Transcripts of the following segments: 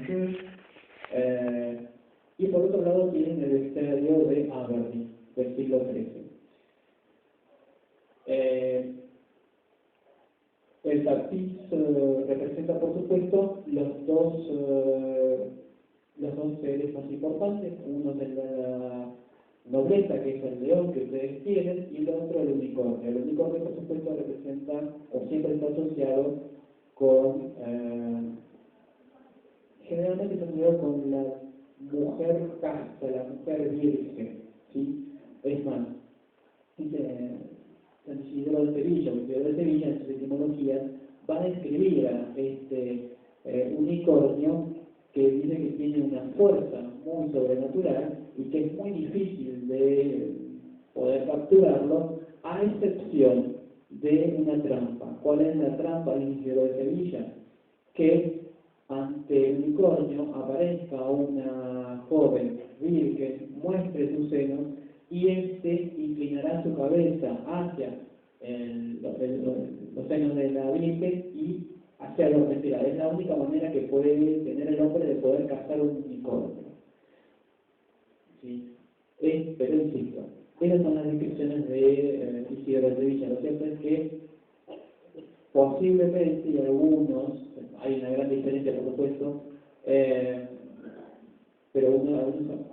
Jesús. Y por otro lado tienen el estadio de Aberdeen, del siglo XIII. El tapiz representa, por supuesto, los dos seres más importantes, uno de la nobleza, que es el león que ustedes tienen, y el otro el unicornio. El unicornio, por supuesto, representa, o siempre está asociado con, generalmente está asociado con la mujer casta, la mujer virgen, ¿sí? Es más, San Isidro de Sevilla, en sus etimologías, va a describir a este unicornio que dice que tiene una fuerza muy sobrenatural y que es muy difícil de poder capturarlo, a excepción de una trampa. ¿Cuál es la trampa del Isidro de Sevilla? Que ante el unicornio aparezca una joven virgen, muestre sus senos y éste inclinará su cabeza hacia los senos de la virgen y hacia los retirados. Es la única manera que puede tener el hombre de poder cazar un unicornio. ¿Sí? Pero insisto, esas son las descripciones de Isidro de Sevilla. Lo cierto es que posiblemente, y hay una gran diferencia por supuesto, pero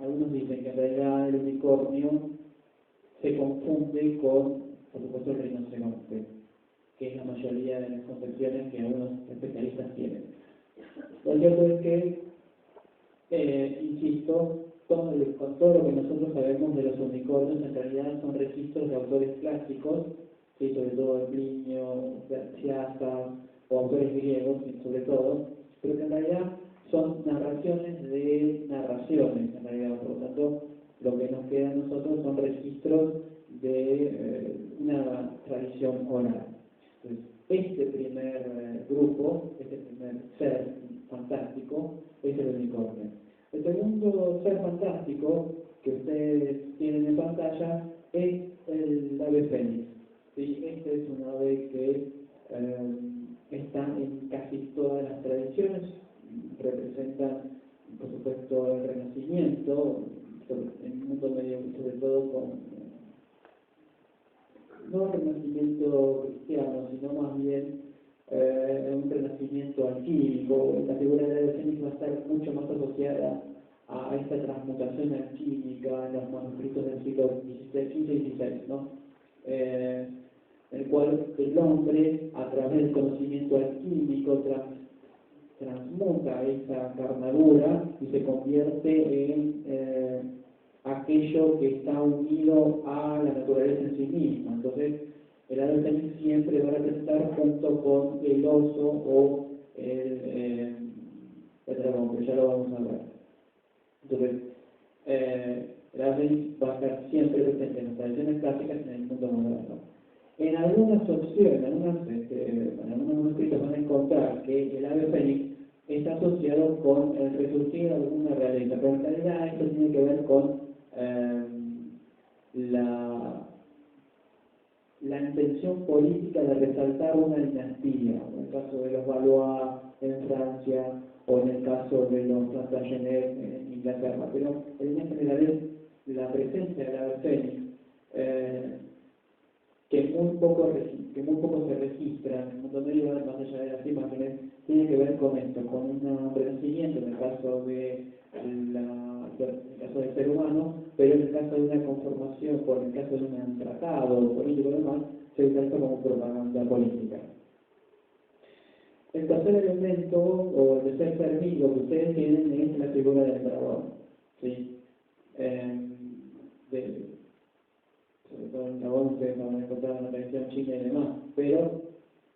algunos dicen que en realidad el unicornio se confunde con, por supuesto, el rinoceronte, que es la mayoría de las concepciones que algunos especialistas tienen. Lo cierto es que, insisto, con todo lo que nosotros sabemos de los unicornios, en realidad son registros de autores clásicos, ¿sí? Sobre todo de Plinio, Garciasa, o autores griegos, sobre todo, pero que en realidad son narraciones de narraciones, en realidad. Por lo tanto, lo que nos queda a nosotros son registros de una tradición oral. Entonces, este primer grupo, este primer ser fantástico, es el unicornio. El segundo ser fantástico que ustedes tienen en pantalla es el ave fénix. ¿Sí? Este es un ave que está en casi todas las tradiciones, representa, por supuesto, el Renacimiento, en el mundo medio, sobre todo no el Renacimiento cristiano, sino más bien un Renacimiento alquímico. La figura de la fénix va a estar mucho más asociada a esta transmutación alquímica en los manuscritos del siglo XV y XVI, ¿no? En el cual el hombre, a través del conocimiento alquímico, transmuta esa carnadura y se convierte en aquello que está unido a la naturaleza en sí misma. Entonces, el ave fénix siempre va a representar junto con el oso o el dragón, que ya lo vamos a ver. Entonces, el ave fénix va a estar siempre presente en las tradiciones clásicas y en el mundo moderno. En algunas opciones, en algunos manuscritos van a encontrar que el ave fénix está asociado con el resurgir de alguna realeza, pero en realidad esto tiene que ver con la intención política de resaltar una dinastía, en el caso de los Valois en Francia o en el caso de los Plantagenet en Inglaterra, pero en general es la presencia del ave fénix que muy poco se registra en el mundo medieval, más allá de las imágenes, tiene que ver con esto, con un renacimiento en el caso del ser humano, pero en el caso de una conformación, o en el caso de un tratado político y demás, se utiliza como propaganda política. El tercer elemento, o el tercer permiso que ustedes tienen, es la figura del dragón. ¿Sí? Sobre todo el dragón, ustedes van a encontrar en la tradición china y demás, pero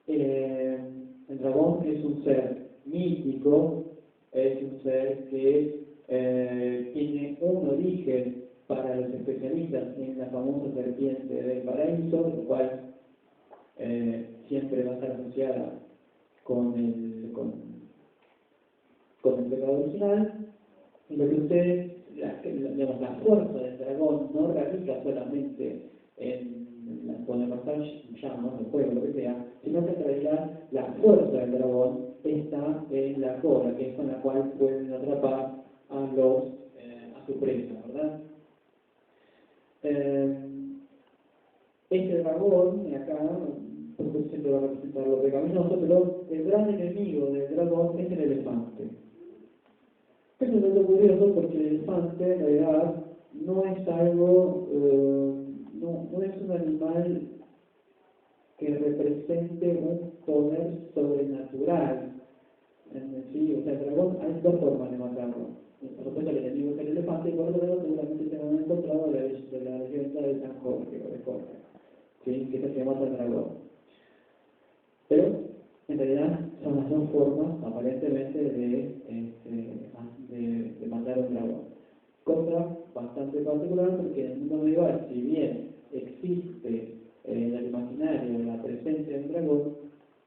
el dragón es un ser mítico, es un ser que tiene un origen para los especialistas en la famosa serpiente del paraíso, lo cual siempre va a estar asociada con el pecado original, y lo que ustedes, la fuerza del dragón no radica solamente en cuando pasar llamas o fuego, lo que sea, sino que en realidad la fuerza del dragón esta es la cola, que es con la cual pueden atrapar a su presa, ¿verdad? Este dragón, acá, porque siempre va a representar lo pecaminoso, pero el gran enemigo del dragón es el elefante. Eso es algo curioso porque el elefante, en realidad, no es algo, no es un animal que represente un poder sobrenatural. ¿Sí? O sea, el dragón hay dos formas de matarlo. Por supuesto, el enemigo es el elefante, y por otro lado, seguramente se han encontrado de la leyenda de San Jorge, o de Jorge, ¿sí? Que es el que mata al dragón. Pero, en realidad, son las dos formas, aparentemente, de matar a un dragón. Cosa bastante particular, porque en el mundo medieval, si bien existe en el imaginario la presencia de un dragón,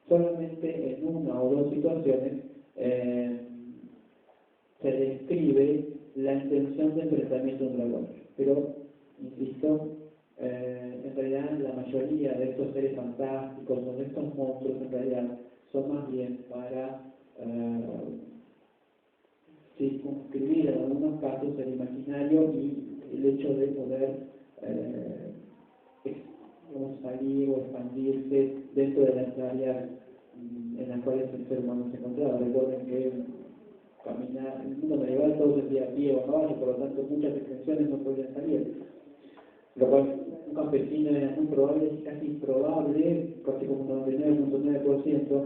solamente en una o dos situaciones se describe la intención de enfrentamiento de un dragón. Pero, insisto, en realidad la mayoría de estos seres fantásticos o de estos monstruos en realidad son más bien para circunscribir en algunos casos el imaginario y el hecho de poder salir o expandirse dentro de las áreas en las cuales el ser humano se encontraba. Recuerden que caminar, en el mundo medieval todo se hacía a pie o a caballo, por lo tanto muchas extensiones no podían salir. Lo cual un campesino era muy probable, casi improbable, casi como un 99.9%,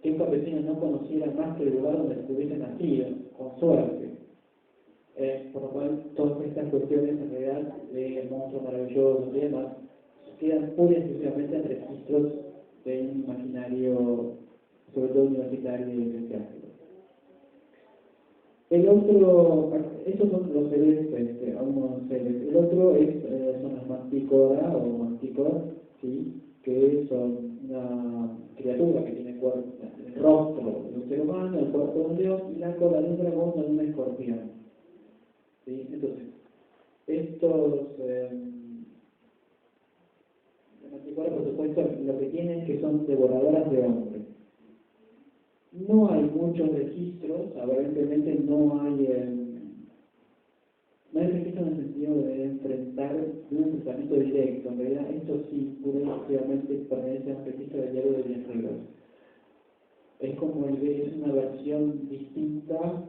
que un campesino no conociera más que el lugar donde estuviese nacido, con suerte. Por lo cual todas estas cuestiones en realidad de monstruos maravillosos y demás quedan pura y exclusivamente en registros del imaginario, sobre todo universitario y eclesiástico. El otro, esos son los seres, algunos seres. El otro son las mantícoras o mantícoras, ¿sí? Que son una criatura que tiene el rostro de un ser humano, el cuerpo de un león y la cola de un dragón o de un escorpión. ¿Sí? Entonces, estos mantícoras, por supuesto, lo que tienen es que son devoradoras de hombres. No hay muchos registros, aparentemente no hay registros en el sentido de enfrentar un enfrentamiento directo. En realidad, esto sí, pura y exclusivamente pertenece a un registro de diario de viajeros. Es como es una versión distinta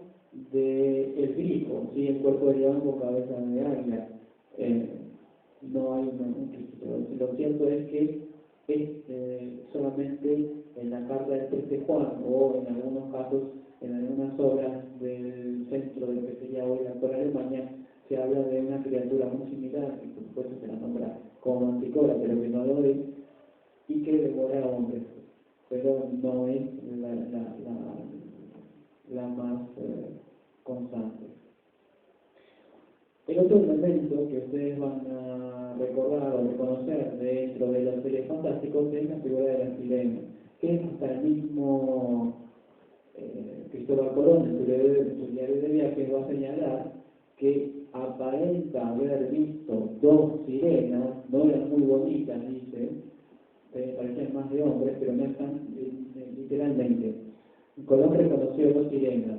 del grifo, ¿sí? El cuerpo de león con cabeza de águila. No hay un registro. Lo cierto es que solamente en la carta del 3 de Juan o en algunos casos, en algunas obras del centro de lo que sería hoy la actual Alemania, se habla de una criatura muy similar, que por supuesto se la nombra como mantícora, pero que no lo es, y que devora hombres, pero no es la más constante. El otro elemento que ustedes van a recordar o reconocer dentro de los seres fantásticos es la figura de la sirena, que hasta el mismo Cristóbal Colón en su diario de viajes va a señalar que aparenta haber visto dos sirenas, no eran muy bonitas, dice, parecían más de hombres, pero no están literalmente. Colón reconoció dos sirenas,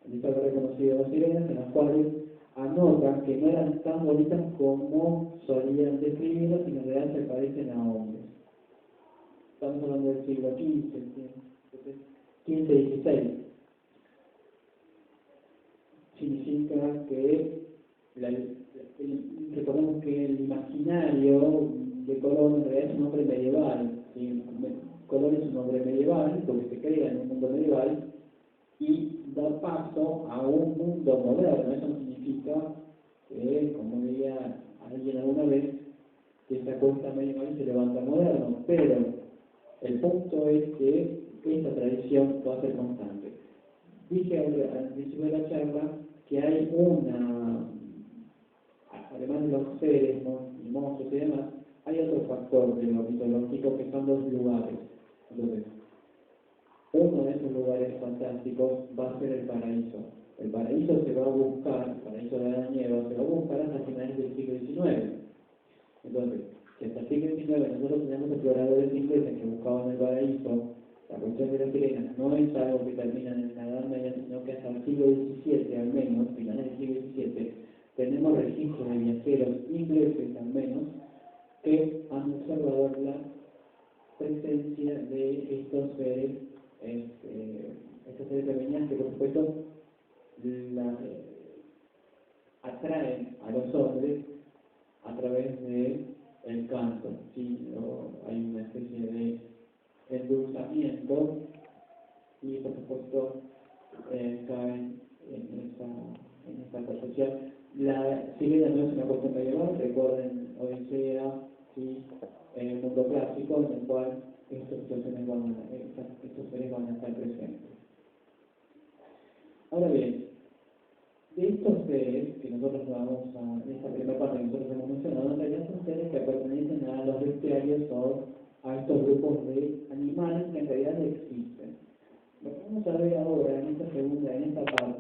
dice haber reconocido dos sirenas en las cuales anotan que no eran tan bonitas como solían describirlas, sino que en realidad se parecen a hombres. Estamos hablando del siglo XV, XV-XVI. Significa que recordemos que el imaginario de Colón en realidad es un hombre medieval. ¿Sí? Colón es un hombre medieval porque se crea en un mundo medieval y da paso a un mundo moderno. Eso no significa que, como diría alguien alguna vez, que se acuesta medieval y se levanta moderno, pero el punto es que esta tradición va a ser constante. Dije al principio de la charla que hay además de los seres, monstruos y demás, hay otro factor de lo mitológico que son los lugares. Entonces, uno de esos lugares fantásticos va a ser el paraíso. El paraíso se va a buscar, el paraíso de Adán y Eva se va a buscar hasta finales del siglo XIX. Entonces, si hasta el siglo XIX nosotros tenemos exploradores ingleses que buscaban el paraíso La cuestión de las sirenas no es algo que termina en la Edad Media, sino que hasta el siglo XVII, al menos, finales del siglo XVII, tenemos registros de viajeros ingleses, al menos, que han observado la presencia de estos seres femeninas que, por supuesto, atraen a los hombres a través del canto, ¿sí? Hay una especie de endulzamiento y, por supuesto, caen en esta percepción. La sirena no es una cuestión medieval, recuerden Odisea, ¿sí? En el mundo clásico, en el cual estos seres van a estar presentes. Ahora bien, de estos seres que nosotros vamos en esta primera parte que nosotros hemos mencionado, en realidad son seres que pertenecen a los bestiarios o a estos grupos de animales que en realidad existen. Lo que vamos a ver ahora en esta parte